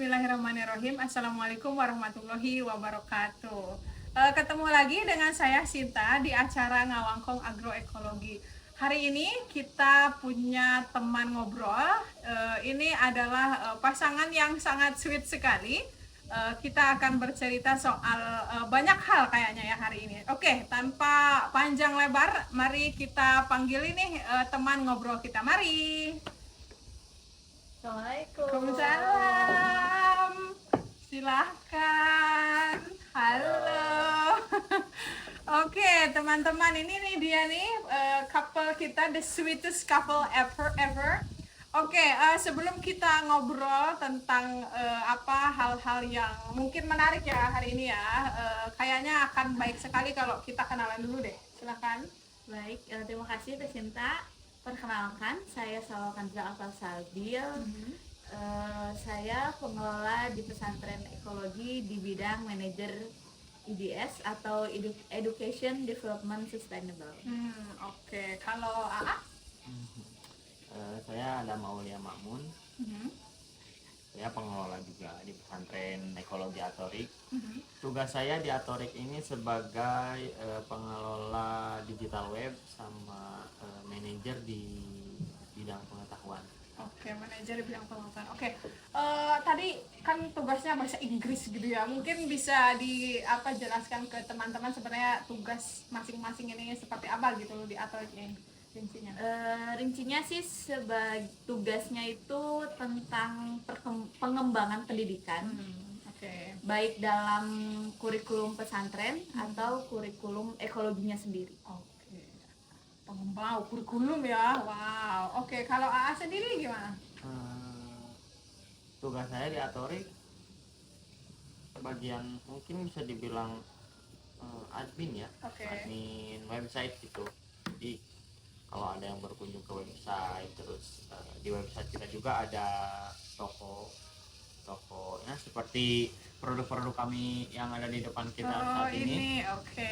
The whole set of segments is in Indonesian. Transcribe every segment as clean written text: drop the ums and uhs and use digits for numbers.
Bismillahirrahmanirrahim. Assalamualaikum warahmatullahi wabarakatuh. Ketemu lagi dengan saya Sinta di acara Ngawangkong Agroekologi. Hari ini kita punya teman ngobrol. Ini adalah pasangan yang sangat sweet sekali. Kita akan bercerita soal banyak hal kayaknya ya hari ini. Oke, tanpa panjang lebar, mari kita panggil ini teman ngobrol kita. Mari. Assalamualaikum. Waalaikumsalam. Silahkan. Halo. Oke, teman-teman, ini nih dia nih couple kita, the sweetest couple ever. Oke, sebelum kita ngobrol tentang hal-hal yang mungkin menarik ya hari ini ya, kayaknya akan baik sekali kalau kita kenalan dulu deh. Silahkan. Baik, terima kasih Teh Sinta. Perkenalkan, saya Salwakandra Afal Salbil. Saya pengelola di pesantren ekologi di bidang manajer EDS atau Education Development Sustainable. Oke. Kalau AA? Saya ada Maulia Makmun. Saya pengelola juga di pesantren ekologi Atorik. Tugas saya di Atorik ini sebagai pengelola digital web sama manajer di bidang pengetahuan. Oke, manajer bidang pengetahuan. Oke, tadi kan tugasnya bahasa Inggris gitu ya. Mungkin bisa jelaskan ke teman-teman sebenarnya tugas masing-masing ini seperti apa gitu loh di Atorik ini rincinya. Rincinya sih sebagai tugasnya itu tentang pengembangan pendidikan. Oke. Baik dalam kurikulum pesantren atau kurikulum ekologinya sendiri. Oke. Pengembang kurikulum ya. Wow. Oke, kalau AA sendiri gimana? Tugas saya di Atorik bagian mungkin bisa dibilang admin ya. Oke. Admin website gitu. Jadi kalau ada yang berkunjung ke website, terus di website kita juga ada tokonya seperti produk-produk kami yang ada di depan kita saat ini. Oke.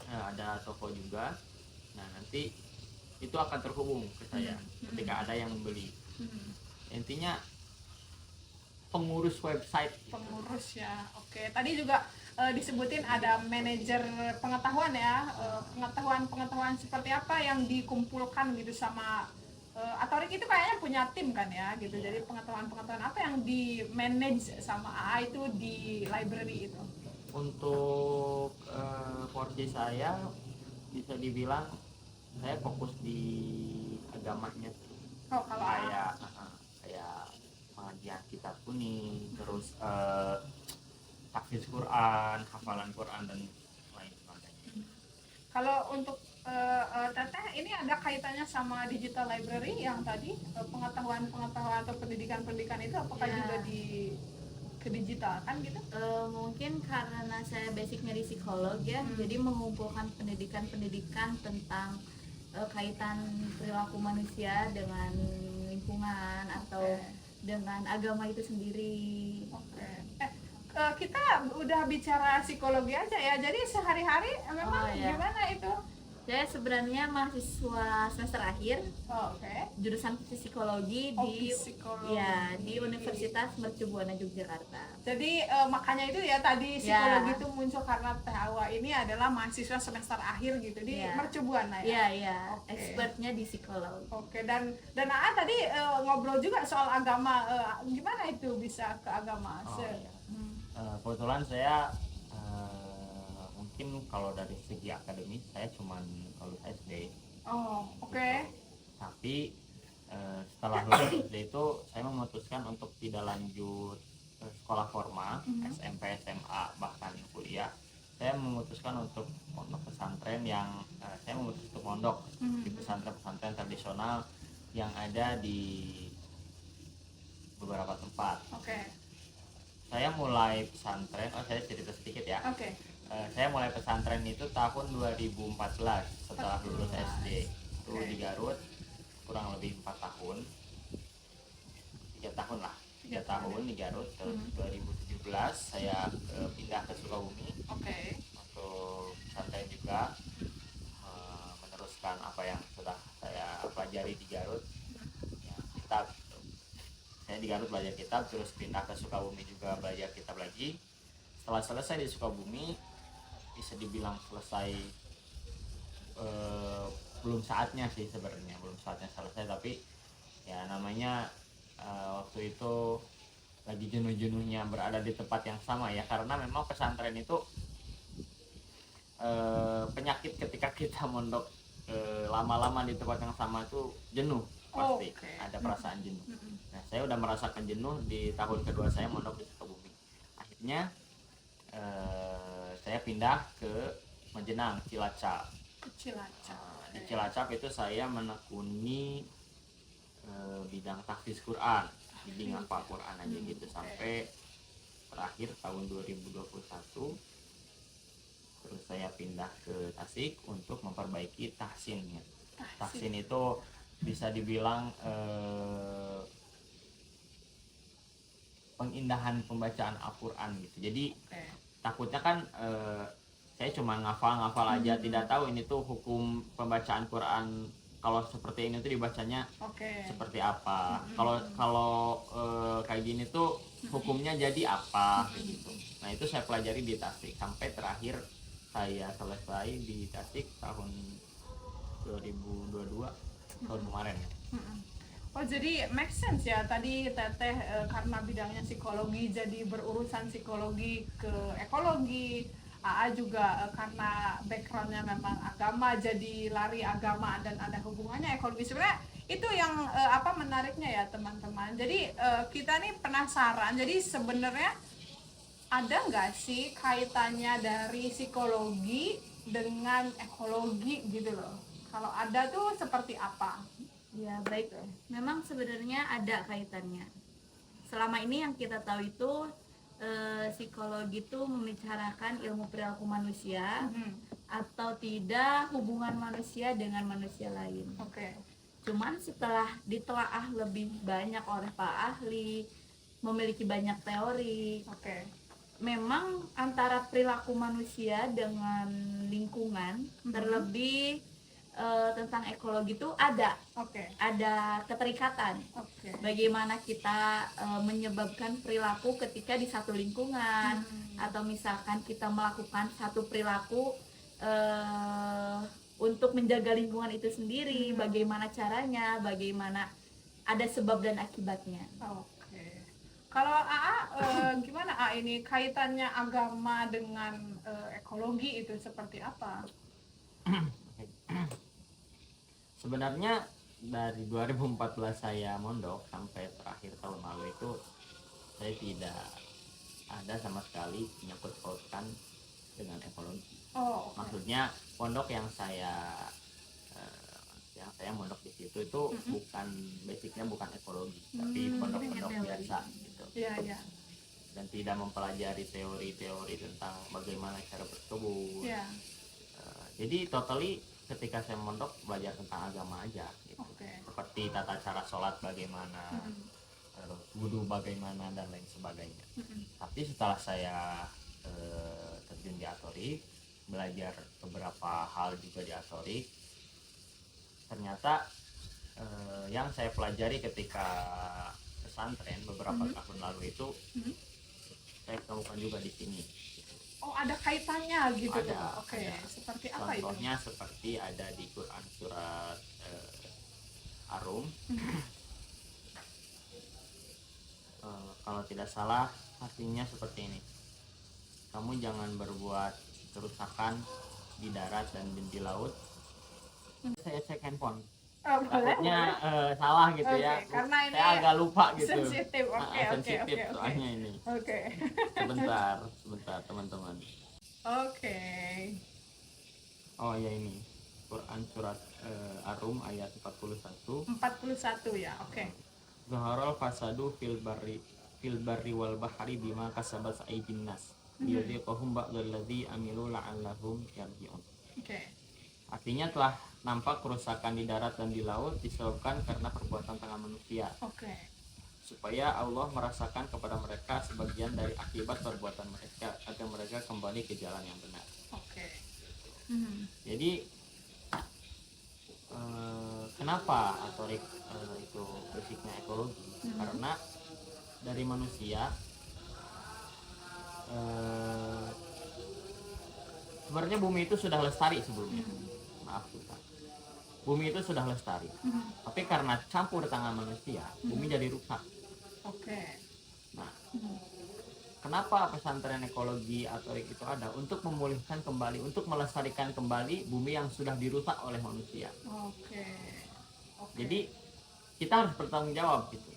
Ada toko juga. Nah, nanti itu akan terhubung ke saya ketika ada yang membeli. Intinya pengurus website. Pengurus ya. Oke. Tadi juga disebutin ada manajer pengetahuan ya. Pengetahuan seperti apa yang dikumpulkan gitu sama Atorik itu kayaknya punya tim kan ya gitu. Jadi pengetahuan apa yang di manage sama AA itu di library itu. Untuk porsi saya bisa dibilang saya fokus di agamanya. Oh, kalau AA. kayak pengajian kitab kuning, terus tahfiz Quran, hafalan Quran dan lain sebagainya. Kalau untuk Teteh ini ada kaitannya sama digital library yang tadi pengetahuan atau pendidikan itu apakah juga ke digital kan gitu? Mungkin karena saya basicnya di psikolog ya, jadi mengumpulkan pendidikan tentang kaitan perilaku manusia dengan lingkungan atau dengan agama itu sendiri. Kita udah bicara psikologi aja ya, jadi sehari-hari memang gimana itu? Saya sebenarnya mahasiswa semester akhir, jurusan psikologi di Universitas Mercu Buana Yogyakarta. Jadi makanya itu ya tadi psikologi itu muncul karena Teh Awa ini adalah mahasiswa semester akhir gitu di Mercu Buana ya. Iya. Expertnya di psikolog. Oke, dan AA tadi ngobrol juga soal agama, gimana itu bisa ke agama? Kebetulan saya mungkin kalau dari segi akademis saya cuman lulus SD. Tapi setelah lulus SD itu saya memutuskan untuk tidak lanjut sekolah formal, SMP, SMA, bahkan kuliah. Saya memutuskan untuk pondok pesantren yang saya memutuskan untuk pondok di pesantren tradisional yang ada di beberapa tempat. Saya mulai pesantren, saya cerita sedikit ya. Saya mulai pesantren itu tahun 2014 setelah lulus SD. Itu di Garut kurang lebih 4 tahun. 3 tahun lah. 3 tahun di Garut. Terus 2017 saya pindah ke Sukabumi. Untuk pesantren juga meneruskan apa yang sudah saya pelajari di Garut. Ya, kita saya saya di Garut belajar kitab, terus pindah ke Sukabumi juga belajar kitab lagi. Setelah selesai di Sukabumi, bisa dibilang selesai, belum saatnya sih sebenarnya, belum saatnya selesai, tapi ya namanya waktu itu lagi jenuh-jenuhnya berada di tempat yang sama ya, karena memang pesantren itu penyakit ketika kita mondok lama-lama di tempat yang sama itu jenuh pasti. Ada perasaan jenuh. Nah, saya udah merasakan jenuh di tahun kedua saya mondok di Sukabumi. Akhirnya saya pindah ke Majenang, Cilacap. Di Cilacap itu saya menekuni bidang tahfiz Quran, bimbing hafal Quran aja gitu, sampai terakhir tahun 2021. Terus saya pindah ke Tasik untuk memperbaiki tahsinnya. Tahsin itu bisa dibilang pengindahan pembacaan Al-Quran gitu. Jadi takutnya kan saya cuma ngafal aja, tidak tahu ini tuh hukum pembacaan Quran kalau seperti ini tuh dibacanya seperti apa. Kalau kayak gini tuh hukumnya jadi apa gitu. Nah, itu saya pelajari di Tasik sampai terakhir saya selesai di Tasik tahun 2022, tahun kemarin. Oh, jadi make sense ya tadi Teteh karena bidangnya psikologi jadi berurusan psikologi ke ekologi. AA juga karena backgroundnya memang agama jadi lari agama dan ada hubungannya ekologi. Sebenarnya itu yang menariknya ya teman-teman. Jadi kita nih penasaran. Jadi sebenarnya ada nggak sih kaitannya dari psikologi dengan ekologi gitu loh? Kalau ada tuh seperti apa? Ya baik, memang sebenarnya ada kaitannya. Selama ini yang kita tahu itu psikologi itu membicarakan ilmu perilaku manusia atau tidak hubungan manusia dengan manusia lain. Cuman setelah ditelaah lebih banyak oleh para ahli, memiliki banyak teori, memang antara perilaku manusia dengan lingkungan, terlebih tentang ekologi itu ada keterikatan. Bagaimana kita menyebabkan perilaku ketika di satu lingkungan, atau misalkan kita melakukan satu perilaku untuk menjaga lingkungan itu sendiri, bagaimana caranya, bagaimana ada sebab dan akibatnya. Kalau AA gimana AA ini kaitannya agama dengan ekologi itu seperti apa? Sebenarnya dari 2014 saya mondok sampai terakhir tahun lalu itu saya tidak ada sama sekali menyangkut pautkan dengan ekologi. Maksudnya pondok yang saya mondok di situ itu bukan basicnya bukan ekologi, tapi pondok-pondok biasa gitu. Dan tidak mempelajari teori-teori tentang bagaimana cara berkebun. Jadi totally ketika saya mondok belajar tentang agama aja gitu. Seperti tata cara sholat bagaimana, wudhu bagaimana dan lain sebagainya. Tapi setelah saya terjun di Atorik, belajar beberapa hal juga di Atorik, ternyata yang saya pelajari ketika pesantren beberapa tahun lalu itu saya temukan juga di sini. Ada kaitannya gitu. Ada. Seperti apa itu? Contohnya seperti ada di Quran surat Ar-Rum. Kalau tidak salah artinya seperti ini. Kamu jangan berbuat kerusakan di darat dan di laut. Saya cek handphone. Takutnya salah gitu ya. Karena ini saya agak lupa gitu. Sensitif. Sensitif soalnya ini. Sebentar teman-teman. Oh ya, ini Quran surat Ar-Rum ayat 41 ya. Zaharal fasadu fil barri wal bahri bima kasabat aydin nas liyudhiqahum ba'dal ladzi amilu la'allahum yarji'un. Artinya telah nampak kerusakan di darat dan di laut disebabkan karena perbuatan tangan manusia. Supaya Allah merasakan kepada mereka sebagian dari akibat perbuatan mereka agar mereka kembali ke jalan yang benar. Jadi kenapa Atorik itu basicnya ekologi? Karena dari manusia, sebenarnya bumi itu sudah lestari sebelumnya. Maaf Tuhan, bumi itu sudah lestari, tapi karena campur tangan manusia, bumi jadi rusak. Nah, kenapa pesantren ekologi atau itu ada? Untuk memulihkan kembali, untuk melestarikan kembali bumi yang sudah dirusak oleh manusia. Jadi kita harus bertanggung jawab gitu.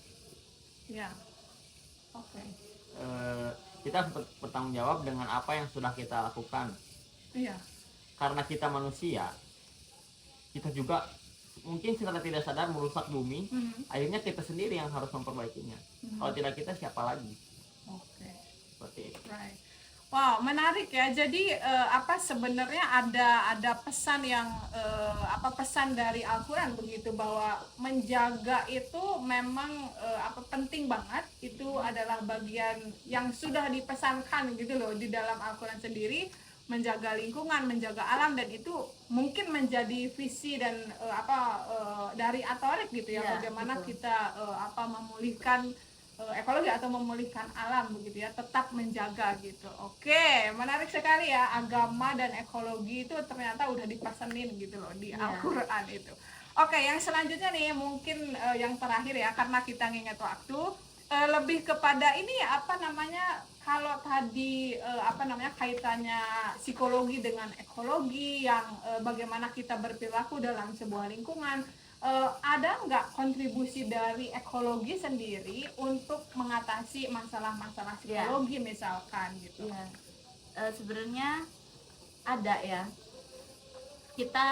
Kita harus bertanggung jawab dengan apa yang sudah kita lakukan. Karena kita manusia, kita juga mungkin secara tidak sadar merusak bumi. Akhirnya kita sendiri yang harus memperbaikinya. Kalau tidak kita, siapa lagi? Seperti itu. Wow, menarik ya. Jadi apa sebenarnya ada pesan yang pesan dari Al-Qur'an begitu, bahwa menjaga itu memang penting banget. Itu adalah bagian yang sudah dipesankan gitu loh di dalam Al-Qur'an sendiri, menjaga lingkungan, menjaga alam, dan itu mungkin menjadi visi dan dari Atorik gitu ya, bagaimana betul. kita memulihkan ekologi atau memulihkan alam begitu ya, tetap menjaga gitu. Oke, menarik sekali ya, agama dan ekologi itu ternyata udah dipesenin gitu loh di Al-Qur'an itu. Oke, yang selanjutnya nih mungkin yang terakhir ya, karena kita nginget waktu, lebih kepada ini kalau tadi kaitannya psikologi dengan ekologi, yang bagaimana kita berperilaku dalam sebuah lingkungan, ada nggak kontribusi dari ekologi sendiri untuk mengatasi masalah-masalah psikologi misalkan gitu? Sebenarnya ada ya. Kita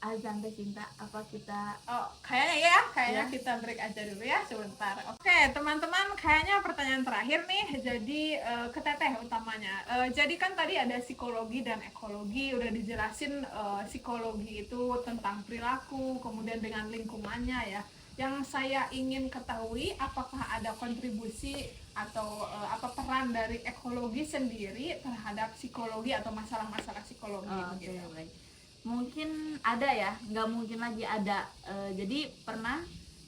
azan teh cinta apa kita kayaknya kita break aja dulu ya sebentar. Oke teman-teman, kayaknya pertanyaan terakhir nih, jadi ke Teteh utamanya. Jadi kan tadi ada psikologi dan ekologi, udah dijelasin psikologi itu tentang perilaku, kemudian dengan lingkungannya ya. Yang saya ingin ketahui, apakah ada kontribusi atau peran dari ekologi sendiri terhadap psikologi atau masalah-masalah psikologi gitu. Baik. Mungkin ada ya, nggak mungkin lagi ada. Jadi pernah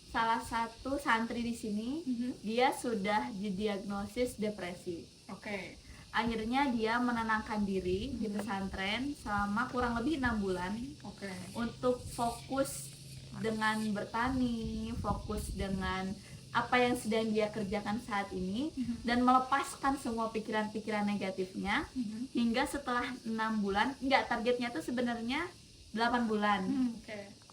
salah satu santri di sini, dia sudah didiagnosis depresi. Akhirnya dia menenangkan diri di pesantren selama kurang lebih 6 bulan untuk fokus dengan bertani, fokus dengan apa yang sedang dia kerjakan saat ini, dan melepaskan semua pikiran-pikiran negatifnya. Hingga setelah 6 bulan, targetnya tuh sebenarnya 8 bulan.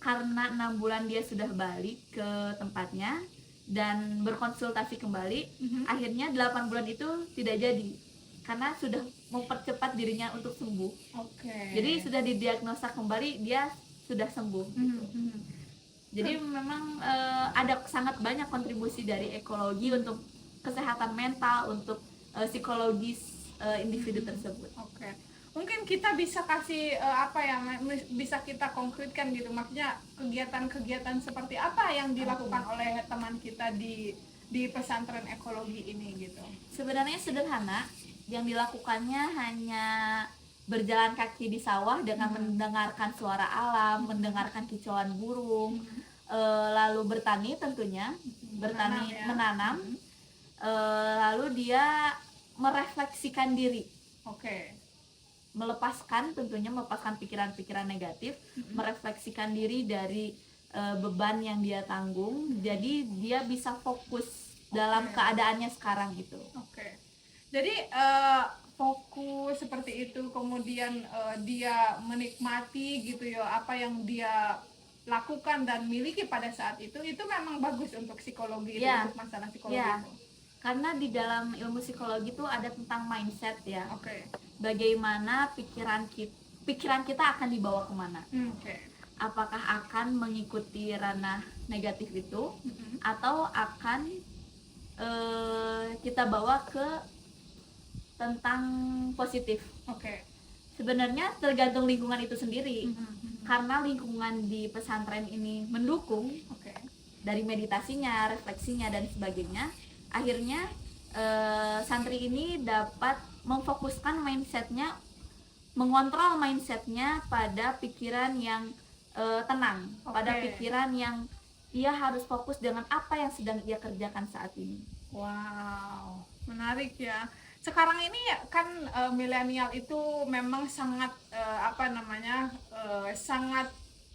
Karena 6 bulan dia sudah balik ke tempatnya dan berkonsultasi kembali, akhirnya 8 bulan itu tidak jadi karena sudah mempercepat dirinya untuk sembuh. Jadi sudah didiagnosa kembali, dia sudah sembuh gitu. Jadi memang ada sangat banyak kontribusi dari ekologi untuk kesehatan mental, untuk psikologis individu tersebut. Mungkin kita bisa kasih bisa kita konkretkan gitu, maksudnya kegiatan-kegiatan seperti apa yang dilakukan oleh teman kita di pesantren ekologi ini gitu. Sebenarnya sederhana, yang dilakukannya hanya berjalan kaki di sawah dengan mendengarkan suara alam, mendengarkan kicauan burung, lalu bertani tentunya, menanam, lalu dia merefleksikan diri, melepaskan pikiran-pikiran negatif, merefleksikan diri dari beban yang dia tanggung, jadi dia bisa fokus dalam keadaannya sekarang gitu. Jadi fokus seperti itu, kemudian dia menikmati gitu ya apa yang dia lakukan dan miliki pada saat itu memang bagus untuk psikologi itu, untuk masalah psikologi itu. Karena di dalam ilmu psikologi itu ada tentang mindset ya. Bagaimana pikiran kita akan dibawa kemana? Apakah akan mengikuti ranah negatif itu, atau akan kita bawa ke tentang positif? Sebenarnya tergantung lingkungan itu sendiri. Karena lingkungan di pesantren ini mendukung, dari meditasinya, refleksinya dan sebagainya, akhirnya santri ini dapat memfokuskan mindsetnya, mengontrol mindsetnya pada pikiran yang tenang, pada pikiran yang ia harus fokus dengan apa yang sedang ia kerjakan saat ini. Wow, menarik ya. Sekarang ini kan milenial itu memang sangat sangat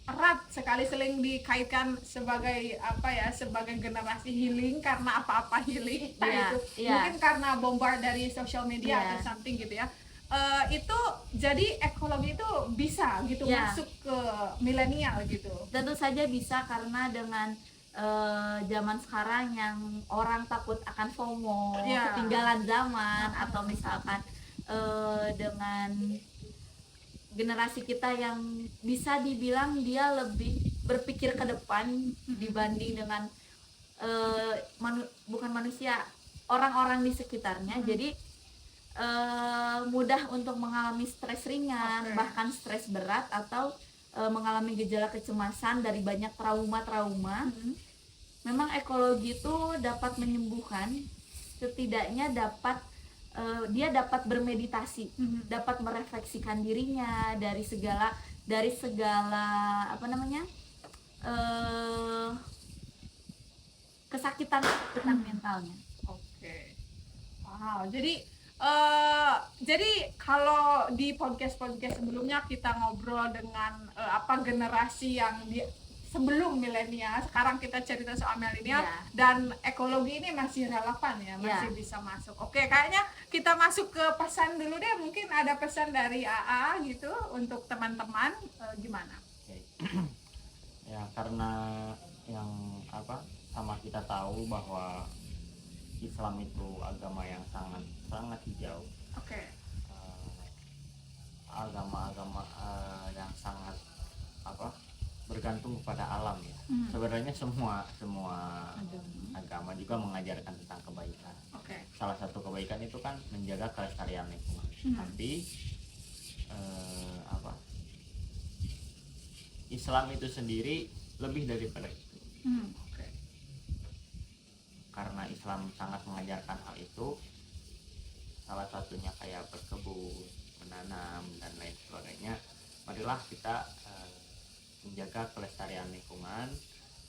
erat sekali, sering dikaitkan sebagai sebagai generasi healing, karena apa-apa healing, entah itu mungkin karena bombard dari social media atau something gitu ya. Itu jadi ekologi itu bisa gitu masuk ke milenial gitu. Tentu saja bisa, karena dengan zaman sekarang yang orang takut akan FOMO, ketinggalan zaman, atau misalkan dengan generasi kita yang bisa dibilang dia lebih berpikir ke depan dibanding dengan bukan manusia, orang-orang di sekitarnya. Jadi mudah untuk mengalami stres ringan, bahkan stres berat, atau mengalami gejala kecemasan dari banyak trauma-trauma. Memang ekologi itu dapat menyembuhkan, setidaknya dia dapat bermeditasi, dapat merefleksikan dirinya dari segala kesakitan mentalnya. Wow, jadi kalau di podcast sebelumnya kita ngobrol dengan generasi yang sebelum milenial, sekarang kita cerita soal milenial, dan ekologi ini masih relevan ya, masih bisa masuk. Oke, kayaknya kita masuk ke pesan dulu deh. Mungkin ada pesan dari AA gitu untuk teman-teman, gimana? Ya, karena yang sama kita tahu bahwa Islam itu agama yang sangat hijau. Agama-agama yang sangat bergantung kepada alam ya. Sebenarnya semua agama juga mengajarkan tentang kebaikan. Salah satu kebaikan itu kan menjaga kelestarian lingkungan. Tapi Islam itu sendiri lebih daripada itu. Karena Islam sangat mengajarkan hal itu, salah satunya kayak berkebun, menanam, dan lain sebagainya. Marilah kita menjaga kelestarian lingkungan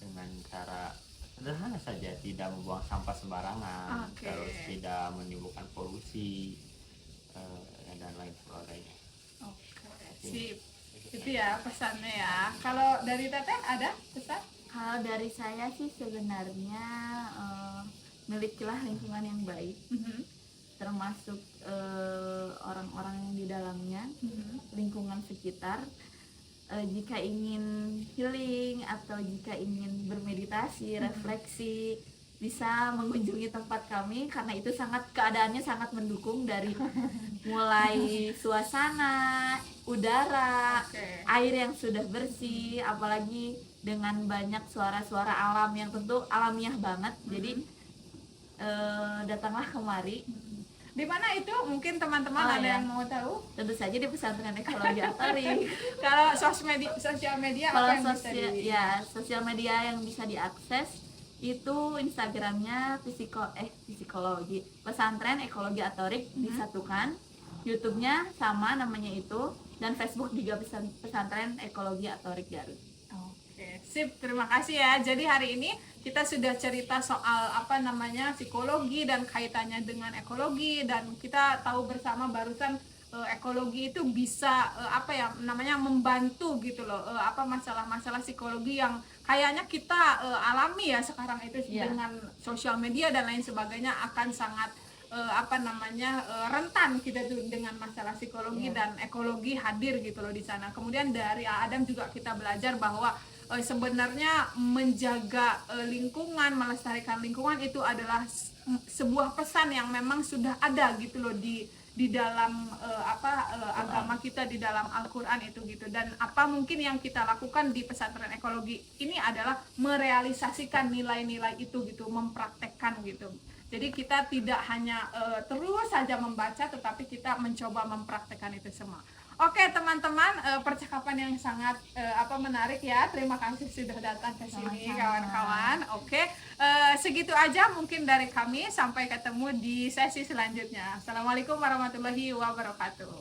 dengan cara sederhana saja, tidak membuang sampah sembarangan, terus tidak menimbulkan polusi, dan lain sebagainya. Sip, itu ya pesannya ya. Kalau dari Teteh ada pesan? Kalau dari saya sih sebenarnya milikilah lingkungan yang baik, termasuk orang-orang yang di dalamnya, lingkungan sekitar. Jika ingin healing atau jika ingin bermeditasi, refleksi, bisa mengunjungi tempat kami, karena itu keadaannya sangat mendukung, dari mulai suasana, udara, air yang sudah bersih, apalagi dengan banyak suara-suara alam yang tentu alamiah banget. Jadi datanglah kemari. Di mana itu? Mungkin teman-teman ada yang mau tahu? Tentu saja di Pesantren Ekologi Atorik. Kalau sosial media apa yang bisa sosial media yang bisa diakses itu Instagramnya psikologi Pesantren Ekologi Atorik disatukan, YouTube-nya sama namanya itu, dan Facebook juga Pesantren Ekologi Atorik Garut. Oke, sip, terima kasih ya. Jadi hari ini kita sudah cerita soal psikologi dan kaitannya dengan ekologi, dan kita tahu bersama barusan ekologi itu bisa membantu gitu loh, masalah-masalah psikologi yang kayaknya kita alami ya sekarang itu dengan sosial media dan lain sebagainya, akan sangat rentan kita tuh dengan masalah psikologi, dan ekologi hadir gitu loh di sana. Kemudian dari Adam juga kita belajar bahwa sebenarnya menjaga lingkungan, melestarikan lingkungan itu adalah sebuah pesan yang memang sudah ada gitu loh di dalam agama kita, di dalam Al-Qur'an itu gitu. Dan apa mungkin yang kita lakukan di pesantren ekologi ini adalah merealisasikan nilai-nilai itu gitu, mempraktekkan gitu. Jadi kita tidak hanya terus saja membaca, tetapi kita mencoba mempraktekkan itu semua. Oke teman-teman, percakapan yang sangat menarik ya. Terima kasih sudah datang ke sini kawan-kawan. Oke, segitu aja mungkin dari kami. Sampai ketemu di sesi selanjutnya. Assalamualaikum warahmatullahi wabarakatuh.